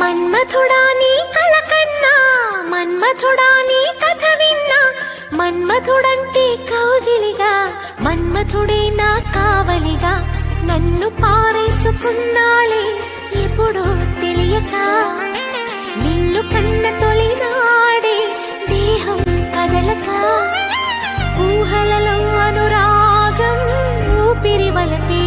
మన్మథుడా నీ కల కన్నా, మన్మథుడా నీ కథ విన్నా, మన్మథుడంటే కౌగిలిగా, మన్మథుడే నా కావలిగా, నన్ను పారేసుకున్నాలే ఎప్పుడో తెలియక, నిన్ను కన్న తొలినాడే దేహం కదలక, ఊహలలో అనురాగం ఊపిరి వలపే